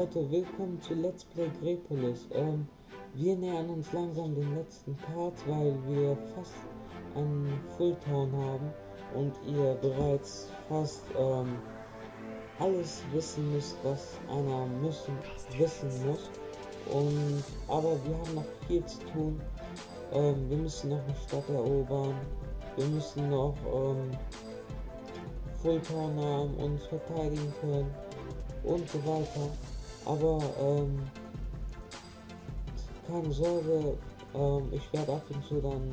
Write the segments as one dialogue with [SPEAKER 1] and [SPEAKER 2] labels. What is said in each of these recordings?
[SPEAKER 1] Leute, willkommen zu Let's Play Grepolis. Wir nähern uns langsam den letzten Part, weil wir fast einen Fulltown haben und ihr bereits fast alles wissen müsst, was einer wissen muss. Aber wir haben noch viel zu tun. Wir müssen noch eine Stadt erobern. Wir müssen noch Fulltown haben, uns verteidigen können und so weiter. Aber keine Sorge, ich werde ab und zu dann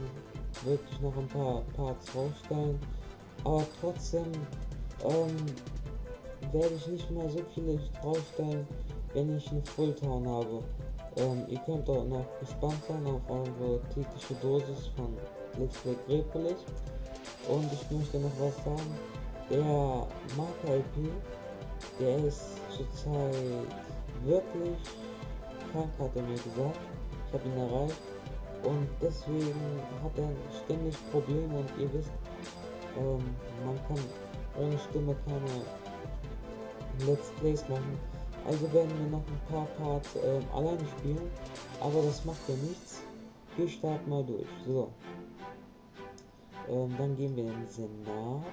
[SPEAKER 1] wirklich noch ein paar Parts rausstellen, aber trotzdem werde ich nicht mehr so viele rausstellen, wenn ich eine Fulltown habe. Ihr könnt auch noch gespannt sein auf eure tägliche Dosis von Let's Play Grepolis. Und ich möchte noch was sagen, der Marker-LP, der ist zurzeit wirklich krank, hat er mir gesagt. Ich habe ihn erreicht und deswegen hat er ständig Probleme und ihr wisst, man kann ohne Stimme keine Let's Plays machen. Also werden wir noch ein paar Parts alleine spielen, aber das macht ja nichts. Wir starten mal durch. So, dann gehen wir in den Senat.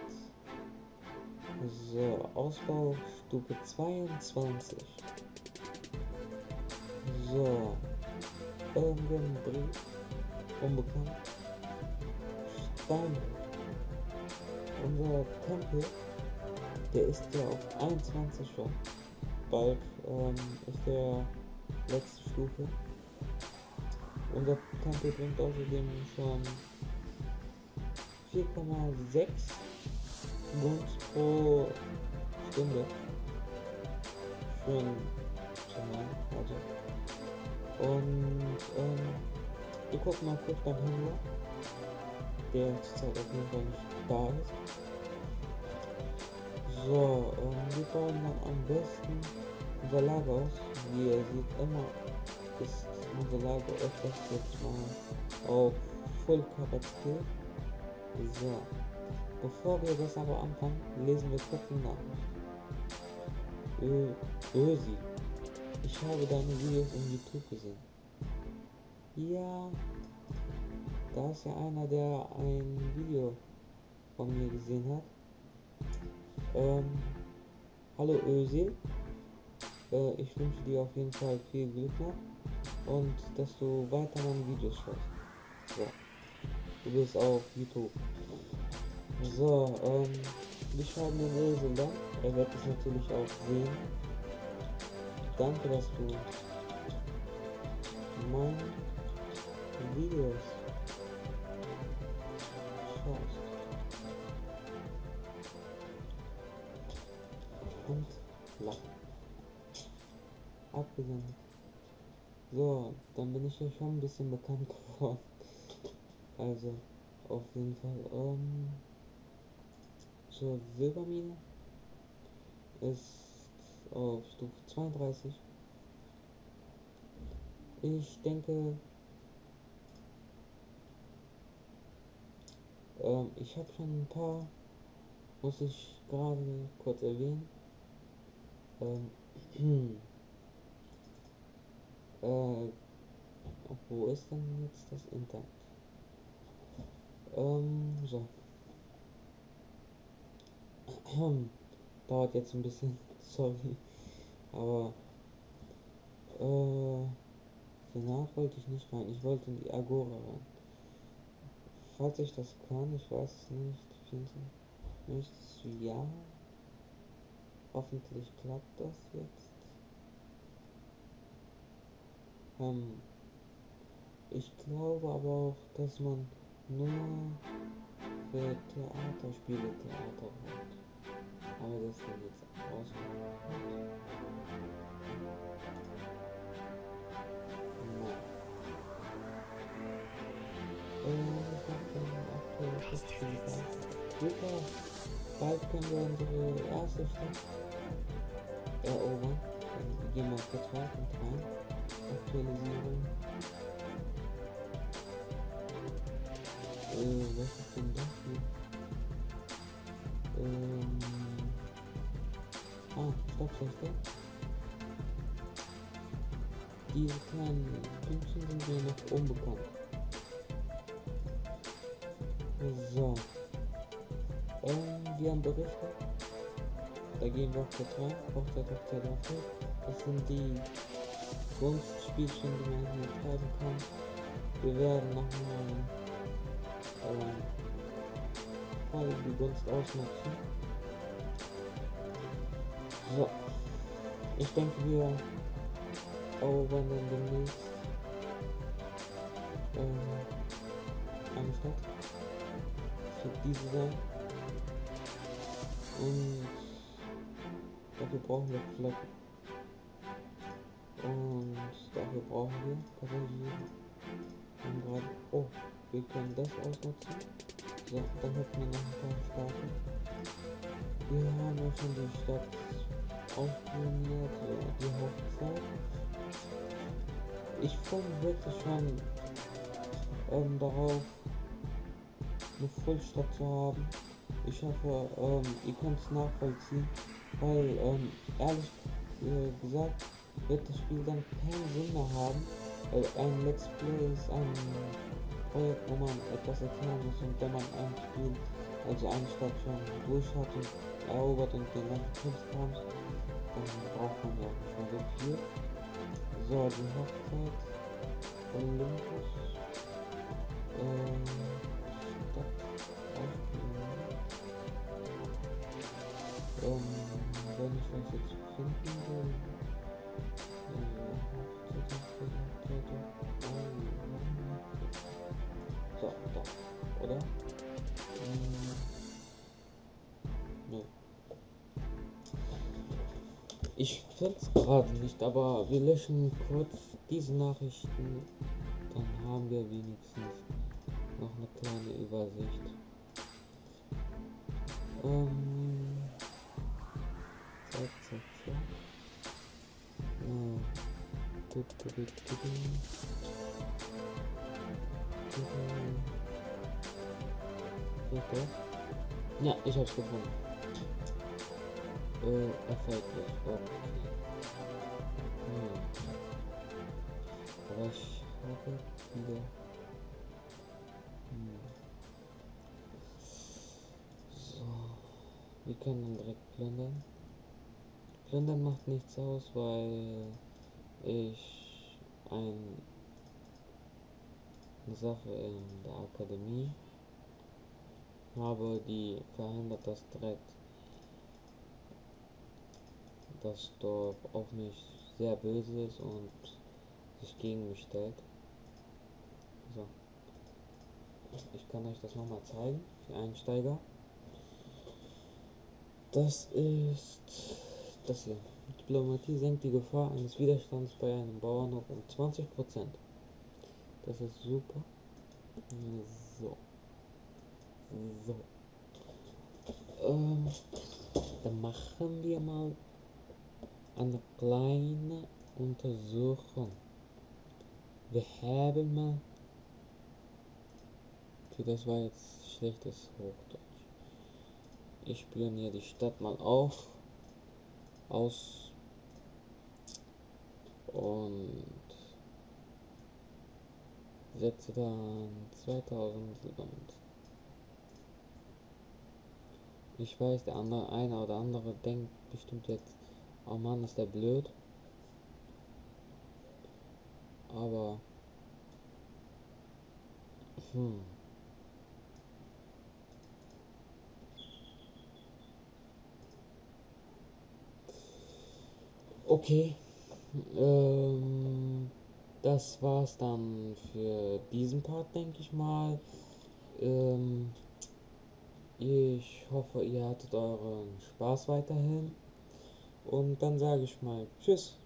[SPEAKER 1] So, Ausbaustufe 22. So, irgendein Brief, unbekannt. Stein. Unser Tempel, der ist ja auf 21 schon. Bald ist der letzte Stufe. Unser Tempel bringt außerdem schon 4,6 Gunst pro Stunde. Schön zu machen, also. Und wir gucken mal kurz beim Händler, der zurzeit auf jeden Fall nicht da ist. So, wir bauen dann am besten unser Lager aus. Wie ihr seht, immer ist unser Lager öfters jetzt mal auf Vollkapazität. So, bevor wir das aber anfangen, lesen wir kurz den Namen. Ösi, ich habe deine Videos in YouTube gesehen. Ja, da ist ja einer, der ein Video von mir gesehen hat. Hallo Ösi, ich wünsche dir auf jeden Fall viel Glück noch und dass du weiter meine Videos schaust. So, du bist auf YouTube. So, wir schreiben den Esel dann, er wird es natürlich auch sehen. Danke, dass du meine Videos schaust. Und lachen. Abgesendet. So, dann bin ich ja schon ein bisschen bekannt geworden. Also, auf jeden Fall, so, Silbermine ist auf Stufe 32. Ich denke, ich habe schon ein paar, muss ich gerade kurz erwähnen. Wo ist denn jetzt das Internet? So. Dauert jetzt ein bisschen, sorry. Aber, Senat wollte ich nicht rein. Ich wollte in die Agora rein. Falls ich das kann, ich weiß es nicht. Möchtest du ja? Hoffentlich klappt das jetzt. Ich glaube aber auch, dass man nur für Theaterspiele Theater hat. Aber das wird jetzt ausmachen. Super, bald können wir unsere erste Stadt erobern. Wir gehen mal Vertrag und rein. Aktualisierung. Was ist denn das hier? Stopp. diese kleinen Pünktchen sind mir noch unbekannt. So. Wir haben Berichte. Da gehen wir auf kurz rein. Hochzeit. Das sind die Gunstspielchen, die man hier treiben kann. Wir werden nochmal voll die Gunst ausnutzen. So. Ich denke, wir erobern dann demnächst eine Stadt. Das wird diese sein. Und dafür brauchen wir Flotten. Und dafür brauchen wir Passagiere. Und gerade, oh, wir können das ausnutzen. So, dann hätten wir noch ein paar Staaten. Wir haben ja schon die Stadt ausprobiert, die Hochzeit. Ich freue mich wirklich schon darauf, eine Vollstadt zu haben. Ich hoffe, ihr könnt es nachvollziehen, weil ehrlich gesagt wird das Spiel dann keinen Sinn mehr haben. Ein Let's Play ist ein Projekt, wo man etwas erklären muss, und wenn man ein Spiel, also eine Stadt schon durch hat und erobert und den ganzen Kunstkrams, dann braucht man ja nicht mehr so viel. So, die Hochzeit Olympus Stadt wenn ich das jetzt finden will, so, da, oder? Nö. Ich finde es gerade nicht, aber wir löschen kurz diese Nachrichten, dann haben wir wenigstens noch eine kleine Übersicht. Zack. Ja, ich hab's gefunden. Erfolgreich. Okay. Aber ich habe wieder. So. Wir können dann direkt plündern. Plündern macht nichts aus, weil ich eine Sache in der Akademie habe, die verhindert, dass direkt das Dorf auf mich sehr böse ist und sich gegen mich stellt. So. Ich kann euch das nochmal zeigen für Einsteiger. Das ist das hier. Diplomatie senkt die Gefahr eines Widerstands bei einem Bauernhof um 20%. Das ist super. So. Dann machen wir mal eine kleine Untersuchung. Wir haben mal, okay, das war jetzt schlechtes Hochdeutsch. Ich spioniere die Stadt mal aus und setze dann 2007. Ich weiß, der eine oder andere denkt bestimmt jetzt, oh Mann, ist der blöd. Aber okay, das war's dann für diesen Part, denke ich mal. Ich hoffe, ihr hattet euren Spaß weiterhin. Und dann sage ich mal tschüss.